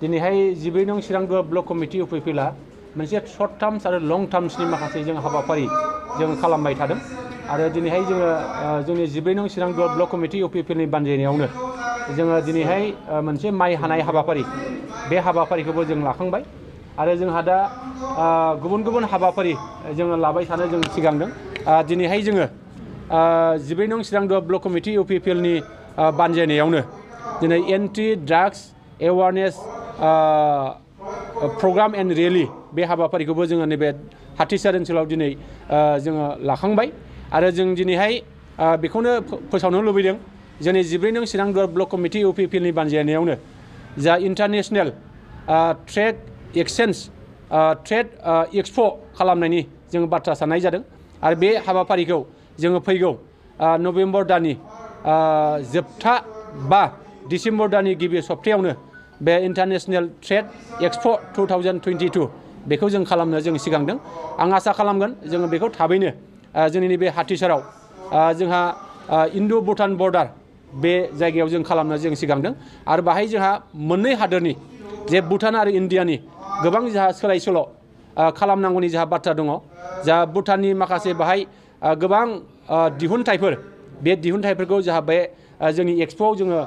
दिनैहाय 14 नं चिरां block committee UPPLआ मोनसे शर्ट टार्म्स आरो लं टार्म्सनि माखासे जों हाबाफारि जों खालामबाय थादों आरो दिनैहाय जोंनि 14 नं चिरां ब्लक कमिटि UPPLनि बानजायनायावनो जोङो दिनैहाय मोनसे माइ हानाय हाबाफारि बे हाबाफारिखौबो जों लाखांबाय आरो जोंहा दा गुबुन गुबुन हाबाफारि जोङो लाबाय थानो जों सिगांदों दिनैहाय जोङो 14 नं चिरां ब्लक कमिटि UPPLनि बानजायनायावनो दिनै anti drugs awareness programme and rally बे हाबाफारिखौबो जोङो नैबे हाथिसार ओनसोलाव दिनै जोङो लाखांबाय आरो जों दिनैहाय बेखौनो फोसावनो लुबैदों जोंनि 14 नं चिरां ब्लक कमिटि UPPLनि बानजायनायावनो जा international trade exchange trade expo खालामनायनि जों बाथ्रा साननाय जादों आरो बे हाबाफारिखौ जोङो फैगौ नभेम्बर दाननि जोबथा बा डिसेम्बर दाननि गिबि सप्तायावनो बे इन्टारनेशनेल ट्रेड एक्सपो 2022 बेखौ जों खालामनो जों सिगांदों आं आसा खालामगोन जोङो बेखौ थाबैनो जोंनि नैबे हाथिसाराव जोंहा इन्ड' भुटान बर्डार बे जायगायाव जों खालामनो जों सिगांदों आरो बाहाय जोंहा मोननै हादोरनि जे भुटान आरो इन्डियानि गोबां जोंहा सोलाय सोल' खालामनांगौनि जोंहा बाथ्रा दङ जा भुटाननि माखासे बाहाय गोबां दिहुनथाइफोर बे दिहुनथाइफोरखौ जोंहा बे जोंनि एक्सप'आव जोङो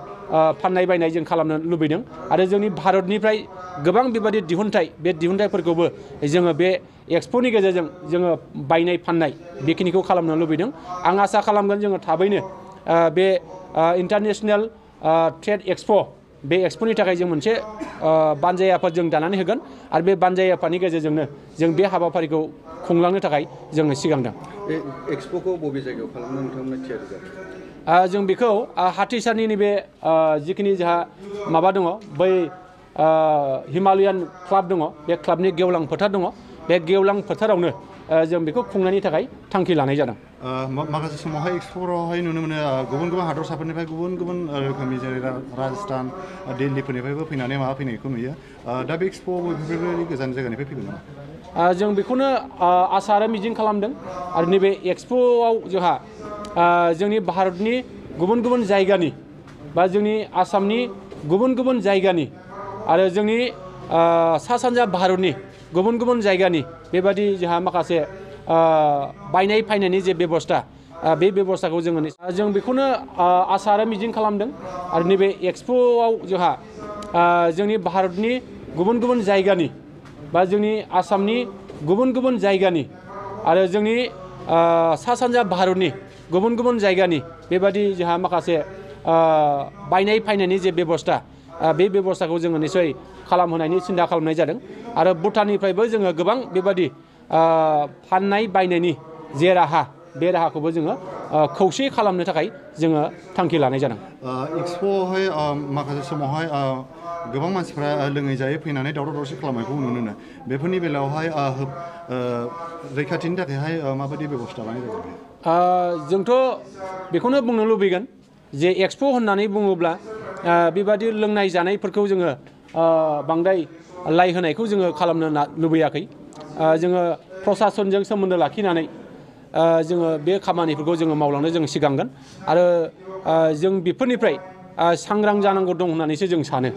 फाननाय बायनाय जों खालामनो लुबैदों आरो जोंनि भारतनिफ्राय गोबां बेबादि दिहुनथाइ बे दिहुनथाइफोरखौबो जोङो बे एक्सप'नि गेजेरजों जोङो बायनाय फाननाय बेखिनिखौ खालामनो लुबैदों आं आसा खालामगोन जोङो थाबैनो बे इन्टारनेशनेल ट्रेड एक्सपो बे एक्सप'नि थाखाय जों मोनसे बानजाय आफाद जों दानानै होगोन आरो बे बानजाय आफादनि गेजेरजोंनो जों बे हाबाफारिखौ खुंलांनो थाखाय जोङो सिगांदों बे एक्सप'खौ बबे जायगायाव खालामनो नोंथांमोना थियारि जादों जों बेखौ हाथिसारनि नैबे जिखिनि जोंहा माबा दङ बै हिमालयान क्लाब दङ बे क्लाबनि गेवलां फोथार दङ बे गेवलां फोथारावनो जों बेखौ खुंनायनि थाखाय थांखि लानाय जादों माखासे समावहाय एक्सप'आवहाय नुनो मोनो गुबुन गुबुन हादरसाफोरनिफ्राय गुबुन गुबुन रोखोमनि जेरै राजस्थान दिल्लीफोरनिफ्रायबो फैनानै माबा फैनायखौ नुयो दा बे एक्सप'आव बेफोरबायदि गोजान जायगानिफ्राय फैगोन नामा जों बेखौनो आसा आरो मिजिं खालामदों आरो नैबे एक्सप'आव जोंहा जोंनि भारतनि गुबुन गुबुन जायगानि बा जोंनि आसामनि गुबुन गुबुन जायगानि आरो जोंनि सा सानजा भारतनि गुबुन गुबुन जायगानि बेबादि जोंहा माखासे बायनाय फायनायनि जे बेबस्था बे बेबस्थाखौ जों बेखौनो आसा आरो मिजिं खालामदों आरो नैबे एक्सप'आव जोंहा जोंनि भारतनि गुबुन गुबुन जायगानि बा जोंनि आसामनि गुबुन गुबुन जायगानि आरो जोंनि सा सानजा भारतनि गुबुन गुबुन जायगानि बेबादि जोंहा माखासे बायनाय फायनायनि जे बेबस्था बे बेबस्थाखौ जोङो निसय खालामहोनायनि सिन्था खालामनाय जादों आरो भुटाननिफ्रायबो जोङो गोबां बेबादि फाननाय बायनायनि जे राहा बे राहाखौबो जोङो खौसे खालामनो थाखाय जोङो थांखि लानाय जादों एक्सप'आवहाय माखासे समावहाय गोबां मानसिफ्रा लोङै जायै फैनानै दावराव दावसि खालामनायखौ नुनो मोनो बेफोरनि बेलायावहाय रैखाथिनि थाखायहाय माबायदि बेबस्था लानाय जागोन जोंथ' बेखौनो बुंनो लुबैगोन जे एक्सप' होननानै बुङोब्ला बेबादि लोंनाय जानायफोरखौ जोङो बांद्राय लाइ होनायखौ जोङो खालामनो लुबैयाखै जोङो प्रसासनजों सोमोन्दो लाखिनानै जोङो बे खामानिफोरखौ जोङो मावलांनो जों सिगांगोन आरो जों बेफोरनिफ्राय सांग्रां जानांगौ दं होननानैसो जों सानो